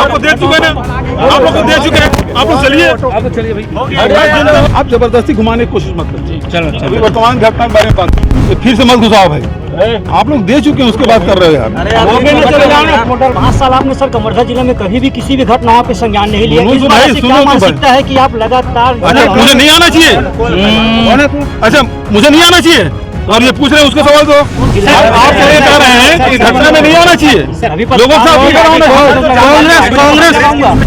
आपको दे चुके ना, आप लोग को दे चुके हैं, आप लोग चलिए, आप चलिए भाई, आप जबरदस्ती घुमाने की कोशिश मत करिए। चलो अभी वर्तमान घटना के बारे में बात तो फिर से मत घुसाओ भाई, आप लोग दे चुके हैं उसके बाद कर रहे हो यार। 5 साल आपने सर कवर्धा जिले में कभी भी किसी भी घटना पे संज्ञान नहीं लिया। इस बात से क्या मानसिकता है कि आप लगातार अच्छा मुझे नहीं आना चाहिए, अच्छा मुझे नहीं आना चाहिए और ये पूछ रहे हैं उसका सवाल तो आप ये कह रहे हैं कि घटना में नहीं आना चाहिए लोगों से। कांग्रेस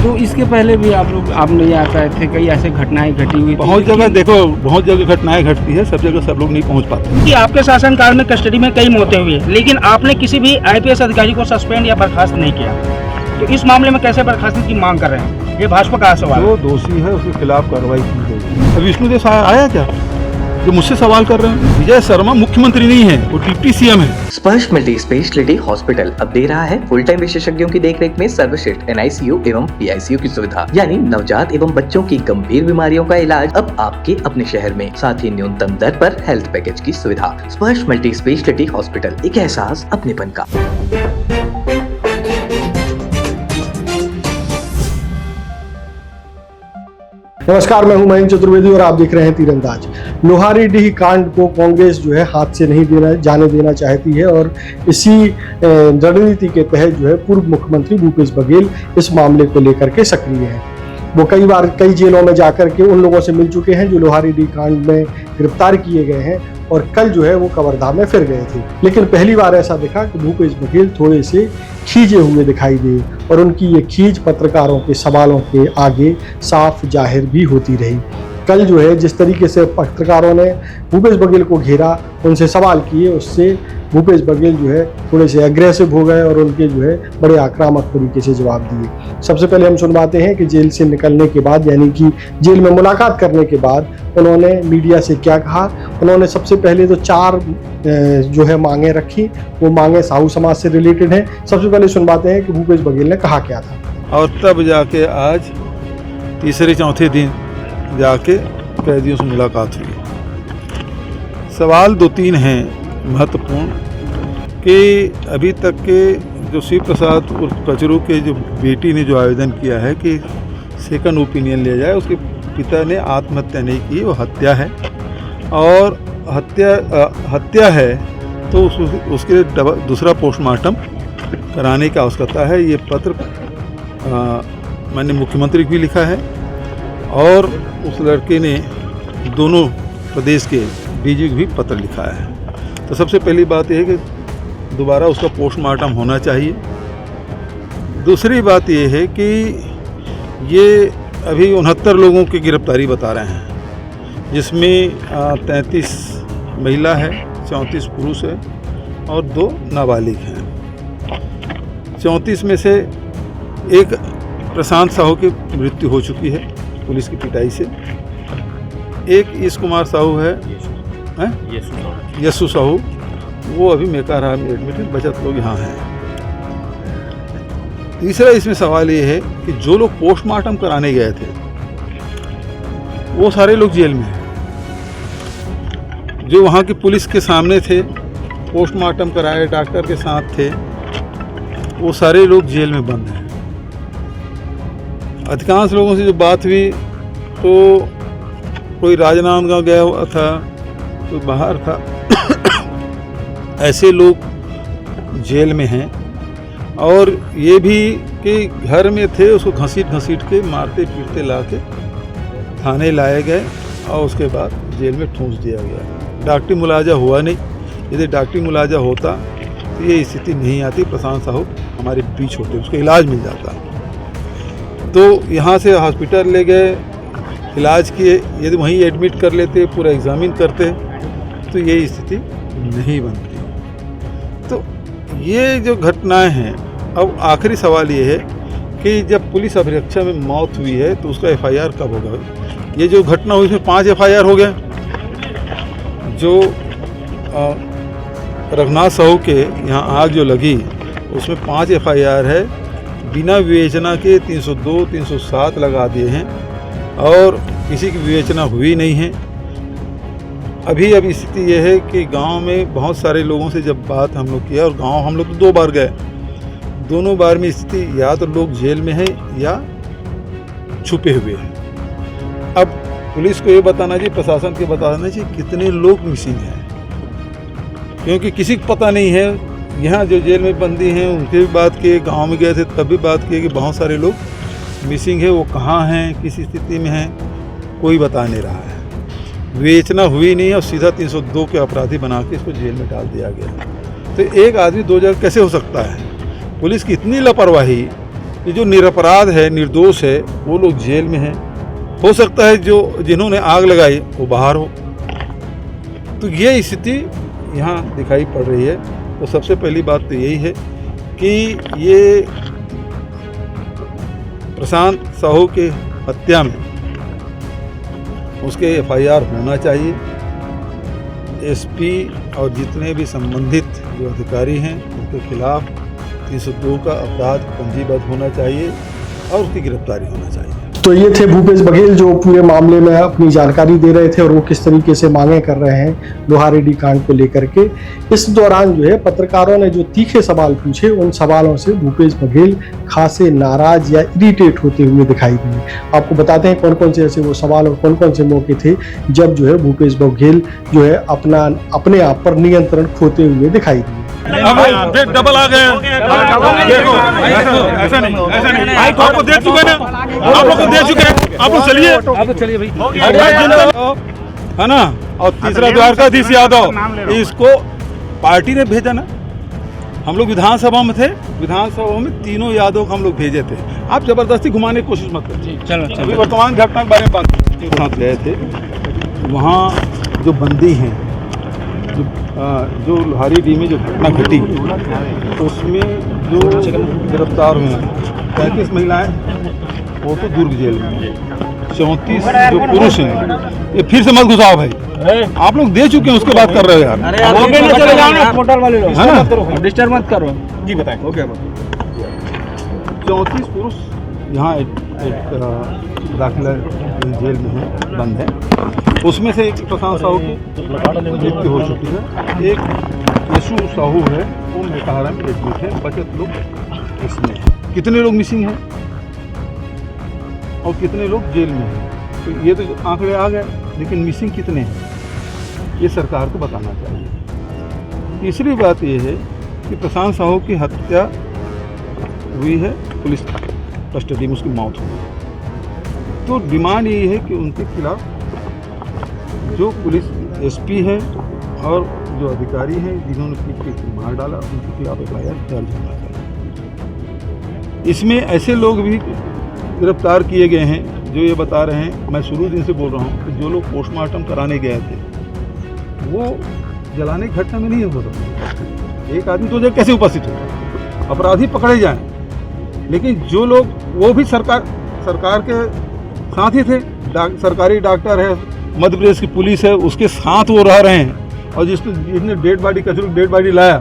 तो इसके पहले भी आप नहीं आ पाए थे, कई ऐसे घटनाएं घटी हुई बहुत जगह देखो, बहुत जगह घटनाएं घटती है, सब जगह सब लोग नहीं पहुंच पाते। कि आपके शासनकाल में कस्टडी में कई मौतें हुई, लेकिन आपने किसी भी आईपीएस अधिकारी को सस्पेंड या बर्खास्त नहीं किया, तो इस मामले में कैसे बर्खास्त की मांग कर रहे हैं? ये भाजपा का सवाल जो दोषी है उसके खिलाफ कार्रवाई की जाएगी। विष्णुदेव साय आया क्या जो मुझसे सवाल कर रहे हैं? विजय शर्मा मुख्यमंत्री नहीं है, वो डिप्टी सीएम है। स्पर्श मल्टी स्पेशलिटी हॉस्पिटल अब दे रहा है फुल टाइम विशेषज्ञों की देखरेख में सर्वश्रेष्ठ NICU एवं PICU की सुविधा, यानी नवजात एवं बच्चों की गंभीर बीमारियों का इलाज अब आपके अपने शहर में, साथ ही न्यूनतम दर पर हेल्थ पैकेज की सुविधा। स्पर्श मल्टी स्पेशलिटी हॉस्पिटल, एक एहसास अपनेपन का। नमस्कार, मैं हूं महेंद्र चतुर्वेदी और आप देख रहे हैं तीरंदाज। लोहारीडीह कांड को कांग्रेस जो है हाथ से नहीं जाने देना चाहती है और इसी रणनीति के तहत जो है पूर्व मुख्यमंत्री भूपेश बघेल इस मामले को लेकर के सक्रिय है। वो कई बार कई जेलों में जाकर के उन लोगों से मिल चुके हैं जो लोहारीडीह कांड में गिरफ्तार किए गए हैं और कल जो है वो कवर्धा में फिर गए थे। लेकिन पहली बार ऐसा दिखा कि भूपेश बघेल थोड़े से खींचे हुए दिखाई दिए और उनकी ये खींच पत्रकारों के सवालों के आगे साफ जाहिर भी होती रही। कल जो है जिस तरीके से पत्रकारों ने भूपेश बघेल को घेरा, उनसे सवाल किए, उससे भूपेश बघेल जो है थोड़े से एग्रेसिव हो गए और उनके जो है बड़े आक्रामक तरीके से जवाब दिए। सबसे पहले हम सुनवाते हैं कि जेल से निकलने के बाद, यानी कि जेल में मुलाकात करने के बाद उन्होंने मीडिया से क्या कहा। उन्होंने सबसे पहले तो 4 जो है मांगे रखी, वो मांगे साहू समाज से रिलेटेड हैं। सबसे पहले सुनवाते हैं कि भूपेश बघेल ने कहा क्या था। और तब जाके आज तीसरे चौथे दिन जाके कैदियों से मुलाकात हुई। सवाल 2-3 हैं महत्वपूर्ण कि अभी तक के जो शिव प्रसाद उर्फ कचरू के जो बेटी ने जो आवेदन किया है कि सेकंड ओपिनियन लिया जाए, उसके पिता ने आत्महत्या नहीं की, वो हत्या है और हत्या है तो उसके दूसरा पोस्टमार्टम कराने की आवश्यकता है। ये पत्र माननीय मुख्यमंत्री को भी लिखा है और उस लड़के ने दोनों प्रदेश के DG को भी पत्र लिखा है। तो सबसे पहली बात यह है कि दोबारा उसका पोस्टमार्टम होना चाहिए। दूसरी बात यह है कि ये अभी 69 लोगों की गिरफ्तारी बता रहे हैं, जिसमें 33 महिला है, 34 पुरुष है और 2 नाबालिग हैं। 34 में से एक प्रशांत साहू की मृत्यु हो चुकी है पुलिस की पिटाई से। एक ईश कुमार साहू है, यशु साहू, वो अभी मेकाहारा में एडमिट है, बचत लोग यहाँ हैं। तीसरा इसमें सवाल ये है कि जो लोग पोस्टमार्टम कराने गए थे वो सारे लोग जेल में हैं। जो वहाँ की पुलिस के सामने थे, पोस्टमार्टम कराए डॉक्टर के साथ थे, वो सारे लोग जेल में बंद हैं। अधिकांश लोगों से जो बात हुई तो कोई राजनांदगांव गया हुआ था, कोई बाहर था, ऐसे लोग जेल में हैं। और ये भी कि घर में थे, उसको घसीट के मारते पीटते ला के थाने लाए गए और उसके बाद जेल में ठूंस दिया गया। डॉक्टरी मुलाजा हुआ नहीं, यदि डॉक्टरी मुलाजा होता तो ये स्थिति नहीं आती, प्रशांत साहू हमारे बीच होते, उसको इलाज मिल जाता। तो यहाँ से हॉस्पिटल ले गए, इलाज किए, यदि वहीं एडमिट कर लेते, पूरा एग्जामिन करते तो ये स्थिति नहीं बनती। तो ये जो घटनाएं हैं, अब आखिरी सवाल ये है कि जब पुलिस अभिरक्षा में मौत हुई है तो उसका FIR कब होगा? ये जो घटना हुई इसमें 5 FIR हो गए। जो रघुनाथ साहू के यहाँ आग जो लगी उसमें 5 FIR है, बिना विवेचना के 302, 307 लगा दिए हैं और किसी की विवेचना हुई नहीं है। अभी अब स्थिति यह है कि गांव में बहुत सारे लोगों से जब बात हम लोग किया, और गांव हम लोग तो 2 बार गए, दोनों बार में स्थिति या तो लोग जेल में है या छुपे हुए हैं। अब पुलिस को ये बताना चाहिए, प्रशासन को बताना चाहिए कितने लोग मिसिंग हैं, क्योंकि किसी को पता नहीं है। यहाँ जो जेल में बंदी हैं उनसे भी बात किए, गांव में गए थे तब भी बात किए कि बहुत सारे लोग मिसिंग है, वो कहाँ हैं, किस स्थिति में हैं, कोई बता नहीं रहा है। विवेचना हुई नहीं और सीधा 302 के अपराधी बना के इसको जेल में डाल दिया गया। तो एक आदमी दो जगह कैसे हो सकता है? पुलिस की इतनी लापरवाही कि जो निरपराध है, निर्दोष है, वो लोग जेल में हैं। हो सकता है जो जिन्होंने आग लगाई वो बाहर हो। तो ये स्थिति यहाँ दिखाई पड़ रही है। तो सबसे पहली बात तो यही है कि ये प्रशांत साहू के हत्या में उसके FIR होना चाहिए। SP और जितने भी संबंधित जो अधिकारी हैं उनके खिलाफ 302 का अपराध पंजीबद्ध होना चाहिए और उसकी गिरफ्तारी होना चाहिए। तो ये थे भूपेश बघेल जो पूरे मामले में अपनी जानकारी दे रहे थे और वो किस तरीके से मांगे कर रहे हैं लोहारेड्डी कांड को लेकर के। इस दौरान जो है पत्रकारों ने जो तीखे सवाल पूछे, उन सवालों से भूपेश बघेल खासे नाराज या इरिटेट होते हुए दिखाई दिए। आपको बताते हैं कौन कौन से ऐसे वो सवाल और कौन कौन से मौके थे जब जो है भूपेश बघेल जो है अपने आप पर नियंत्रण खोते हुए दिखाई दिए। डबल आ गए। देखो ऐसा नहीं आपको दे चुके ना, आप लोग को दे चुके हैं, आप लोग चलिए, आप तो चलिए भाई, है ना। और तीसरा द्वारकाधीश यादव, इसको पार्टी ने भेजा ना। हम लोग विधानसभा में थे, विधानसभा में तीनों यादव को हम लोग भेजे थे। आप जबरदस्ती घुमाने की कोशिश मत करिए। चलो अभी वर्तमान घटना के बारे में बात गए थे, वहाँ जो बंदी हैं, जो लोहारीडीह में जो घटना घटी उसमें जो गिरफ्तार हुए हैं 35 महिलाएं, वो तो दुर्ग जेल में, 34 जो पुरुष हैं। ये फिर से मत घुसाओ भाई, आप लोग दे चुके हैं, उसके बाद कर रहे हो यार। पोर्टल वाले लोग है ना, डिस्टर्ब मत करो जी बताएं। ओके 34 पुरुष यहाँ एक दाखिला जेल में है, बंद है। उसमें से एक प्रशांत साहू की मृत्यु हो चुकी है, एक यशु साहू है वो मेकाहारा में एडमिट है, बचत लोग इसमें। कितने लोग मिसिंग हैं और कितने लोग जेल में हैं, तो ये तो आंकड़े आ गए, लेकिन मिसिंग कितने हैं ये सरकार को बताना चाहिए। तीसरी बात ये है कि प्रशांत साहू की हत्या हुई है, पुलिस कस्टडी में उसकी मौत हुई। तो डिमांड ये है कि उनके खिलाफ जो पुलिस SP है और जो अधिकारी हैं जिन्होंने पीट पीट के मार डाला, उनके खिलाफ FIR दर्ज होना चाहिए। इसमें ऐसे लोग भी गिरफ्तार किए गए हैं जो ये बता रहे हैं, मैं शुरू दिन से बोल रहा हूँ कि जो लोग पोस्टमार्टम कराने गए थे वो जलाने की घटना में नहीं हो सकता। एक आदमी तो जब कैसे उपस्थित हो, अपराधी पकड़े जाएं, लेकिन जो लोग, वो भी सरकार के साथ ही थे। सरकारी डॉक्टर है, मध्य प्रदेश की पुलिस है, उसके साथ वो रह रहे हैं। और जिसने डेड बॉडी लाया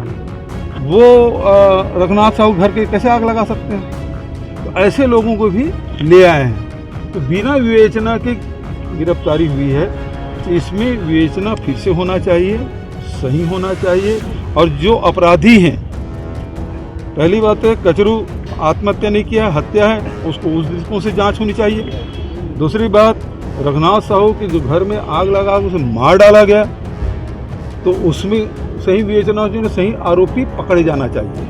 वो रघुनाथ साहू घर के कैसे आग लगा सकते हैं? तो ऐसे लोगों को भी ले आए हैं। तो बिना विवेचना के गिरफ्तारी हुई है, तो इसमें विवेचना फिर से होना चाहिए, सही होना चाहिए। और जो अपराधी हैं, पहली बात है कचरू आत्महत्या नहीं किया, हत्या है, उसको उस दृष्टिकोण से जांच होनी चाहिए। दूसरी बात, रघुनाथ साहू के जो घर में आग लगा उसे मार डाला गया, तो उसमें सही विवेचना होनी, सही आरोपी पकड़े जाना चाहिए।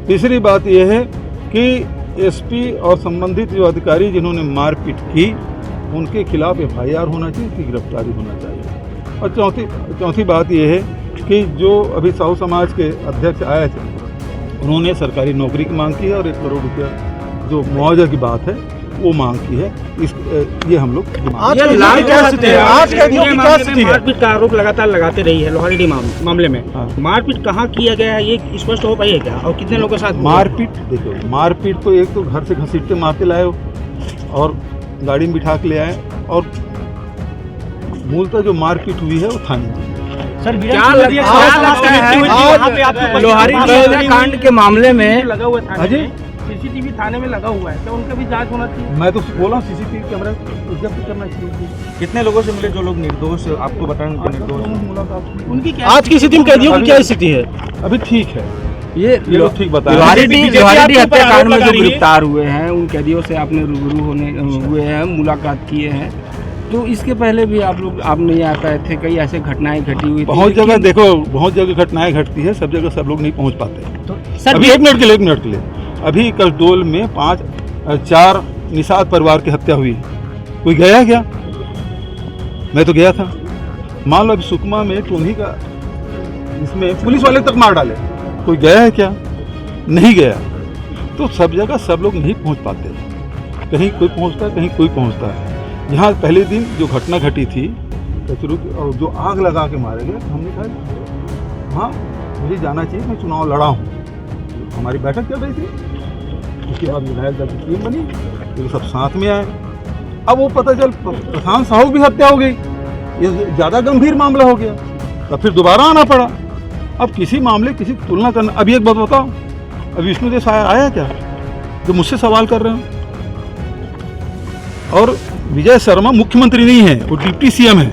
तीसरी बात यह है कि SP और संबंधित जो अधिकारी जिन्होंने मारपीट की उनके खिलाफ FIR होना चाहिए, उसकी गिरफ्तारी होना चाहिए। और चौथी बात यह है कि जो अभी साहू समाज के अध्यक्ष आए थे, उन्होंने सरकारी नौकरी की मांग की है और 1 करोड़ रुपया जो मुआवजा की बात है वो मांग की है। ये हम लोग मारपीट का आरोप लगातार लगाते रही है लोहारीडीह मामले में। मारपीट कहाँ किया गया है ये स्पष्ट हो पाई है क्या, और कितने लोगों के साथ मारपीट? देखो, मारपीट तो एक तो घर से घसीटते मारते लाए हो और गाड़ी में बिठा के ले आए, और मूलतः जो मारपीट हुई है वो थाने में। सर क्या लगता है लोहारीडीह कांड के मामले में लगा हुआ था, अजय CCTV थाने में लगा हुआ है, तो उनका भी जांच होना चाहिए। मैं तो बोला CCTV कैमरा जब्त करना चाहिए। कितने लोगों से मिले जो लोग निर्दोष, आपको बताएं निर्दोष? मुलाकात उनकी क्या आज की स्थिति में कैदियों की क्या स्थिति है? अभी ठीक है, ये लोग ठीक बता रहे लोहारी हैं। डी हत्याकांड में जो गिरफ्तार हुए हैं उन कैदियों से आपने रूबरू हुए हैं, मुलाकात किए हैं, तो इसके पहले भी आप नहीं आ पाए थे, कई ऐसे घटनाएं घटी हुई थी। बहुत जगह देखो, बहुत जगह घटनाएं घटती है, सब जगह सब लोग नहीं पहुंच पाते। तो सर अभी एक मिनट के लिए अभी कसडोल में 4 निषाद परिवार की हत्या हुई, कोई गया क्या? मैं तो गया था। मान लो अभी सुकमा में टोनी का इसमें पुलिस वाले तक मार डाले, कोई गया है क्या? नहीं गया। तो सब जगह सब लोग नहीं पहुंच पाते, कहीं कोई पहुंचता है, कहीं कोई पहुंचता है। यहाँ पहले दिन जो घटना घटी थी कचरू की, और जो आग लगा के मारे गए, तो हमने कहा हाँ मुझे जाना चाहिए, मैं चुनाव लड़ा हूँ। हमारी बैठक चल रही थी, उसके बाद विधायक दल की टीम बनी, तो सब साथ में आए। अब वो पता चल प्रधान साहू की हत्या हो गई, ये ज़्यादा गंभीर मामला हो गया, तब फिर दोबारा आना पड़ा। अब किसी मामले किसी तुलना करना। अभी एक बात बताओ, अब विष्णुदेव साय आया क्या जो मुझसे सवाल कर रहे हैं? और विजय शर्मा मुख्यमंत्री नहीं है, वो डिप्टी सीएम है।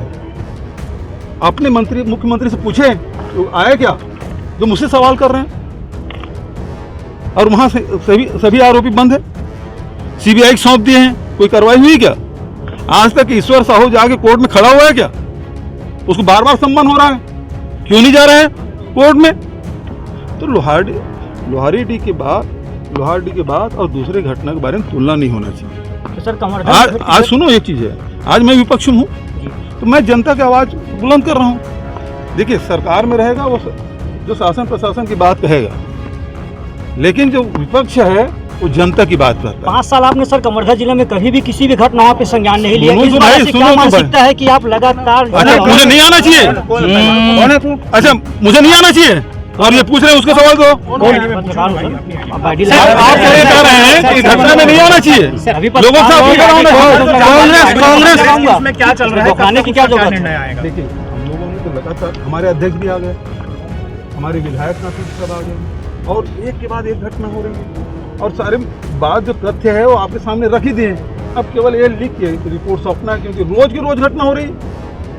अपने मुख्यमंत्री से पूछे तो आया क्या जो मुझसे सवाल कर रहे हैं? और वहां से सभी आरोपी बंद है, सीबीआई को सौंप दिए हैं, कोई कार्रवाई हुई क्या? आज तक ईश्वर साहू जाके कोर्ट में खड़ा हुआ है क्या? उसको बार बार सम्मान हो रहा है, क्यों नहीं जा रहे हैं कोर्ट में? तो लोहारी डी के बाद और दूसरे घटना के बारे में तुलना नहीं होना चाहिए। तो सर आज सुनो, एक चीज है, आज मैं विपक्ष हूँ, तो मैं जनता की आवाज बुलंद कर रहा हूँ। देखिए सरकार में रहेगा वो जो शासन प्रशासन की बात कहेगा, लेकिन जो विपक्ष है वो जनता की बात करता है। 5 साल आपने सर कवर्धा जिले में कभी भी किसी भी घटना पे संज्ञान नहीं लिया। सुनो इस तो बात भाई, से सुनो क्या तो मानसिकता है कि आप लगातार अच्छा मुझे नहीं आना चाहिए? अच्छा मुझे नहीं आना चाहिए और ये पूछ रहे हैं उसका सवाल दो। आप ये कह रहे हैं कि घटना में नहीं आना चाहिए, लोगों से कांग्रेस में क्या चल रहा है, खाने की क्या जरूरत है? देखिए हम लोगों ने तो लगातार, हमारे अध्यक्ष भी आ गए, हमारे विधायक सब आ गए, और एक के बाद एक घटना हो रही है, और सारे बात जो तथ्य है वो आपके सामने रख ही दिए। अब केवल ये लिख के रिपोर्ट सौंपना है, क्योंकि रोज की रोज घटना हो रही है।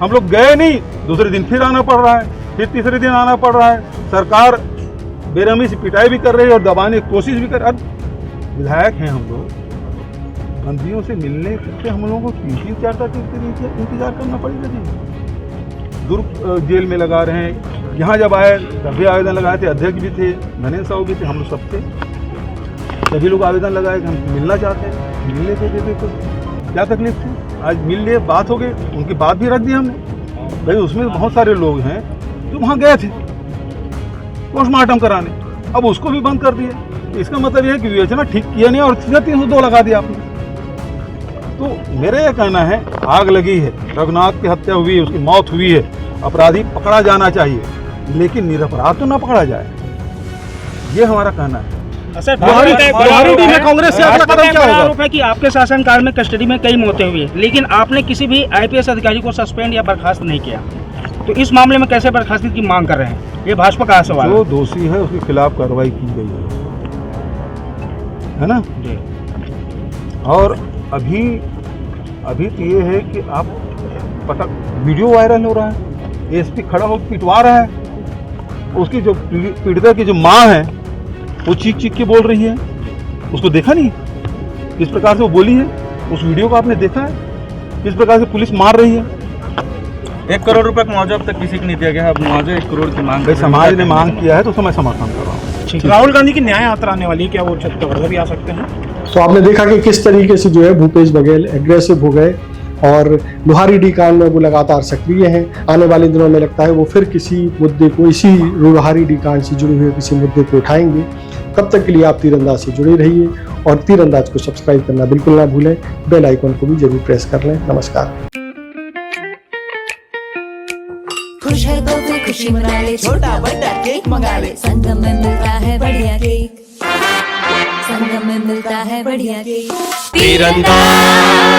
हम लोग गए नहीं, दूसरे दिन फिर आना पड़ रहा है, फिर तीसरे दिन आना पड़ रहा है। सरकार बेरहमी से पिटाई भी कर रही है और दबाने की कोशिश भी कर। अब विधायक हैं हम लोग, बंदियों से मिलने से हम लोगों को 3-4 दिन इंतजार करना पड़ेगा जी। दुर्ग जेल में लगा रहे हैं, यहाँ जब आए तब भी आवेदन लगाए थे, अध्यक्ष भी थे, नरेंद्र साहू भी थे, हम लोग सब थे, सभी लोग आवेदन लगाए कि हम मिलना चाहते हैं, मिलने के देते तो क्या तकलीफ थी? आज मिल लिए, बात हो गई, उनकी बात भी रख दी हमने। भाई उसमें बहुत सारे लोग हैं जो वहाँ गए थे पोस्टमार्टम कराने, अब उसको भी बंद कर दिया। इसका मतलब यह है कि विवेचना ठीक किया नहीं और 302 लगा दिया आपने। तो मेरा यह कहना है, आग लगी है, रघुनाथ की हत्या हुई है, उसकी मौत हुई है, अपराधी पकड़ा जाना चाहिए, लेकिन निरपराध तो ना पकड़ा जाए, ये हमारा कहना है। लोहारी डी में कांग्रेस से अगला कदम क्या होगा? आरोप है कि आपके शासनकाल में कस्टडी में कई मौतें हुई है, लेकिन आपने किसी भी आईपीएस अधिकारी को सस्पेंड या बर्खास्त नहीं किया, तो इस मामले में कैसे बर्खास्ती की मांग कर रहे हैं? ये भाजपा का सवाल जो दोषी है उसके खिलाफ कार्रवाई की गई है ना? और अभी तो ये है कि आप वीडियो वायरल हो रहा है, एसपी खड़ा होकर पिटवा रहा है, उसकी जो पीड़िता की जो माँ है वो चीख के बोल रही है, उसको देखा नहीं किस प्रकार से वो बोली है? उस वीडियो को आपने देखा है किस प्रकार से पुलिस मार रही है? 1 करोड़ रुपए का मुआवजा अब तक किसी को नहीं दिया गया, अब मुआवजा 1 करोड़ की मांग। भाई समाज ने मांग किया है तो मैं समर्थन कर रहा हूँ। राहुल गांधी की न्याय यात्रा आने वाली है, क्या वो छत्तीसगढ़ भी आ सकते हैं? तो आपने देखा कि किस तरीके से जो है भूपेश बघेल एग्रेसिव हो गए और लोहारी डी कांड में वो लगातार सक्रिय हैं। आने वाले दिनों में लगता है वो फिर किसी मुद्दे को, इसी लोहारी डी कांड से जुड़े हुए किसी मुद्दे को उठाएंगे। तब तक के लिए आप तीरंदाज से जुड़े रहिए और तीरंदाज को सब्सक्राइब करना बिल्कुल ना भूलें, बेल आइकन को भी जरूर प्रेस कर लें। नमस्कार। खुश है तो कोई खुशी मना ले, छोटा बड़ा केक मंगा ले, संगम में मिलता है बढ़िया केक, संगम में मिलता है बढ़िया केक। तीरंदाज।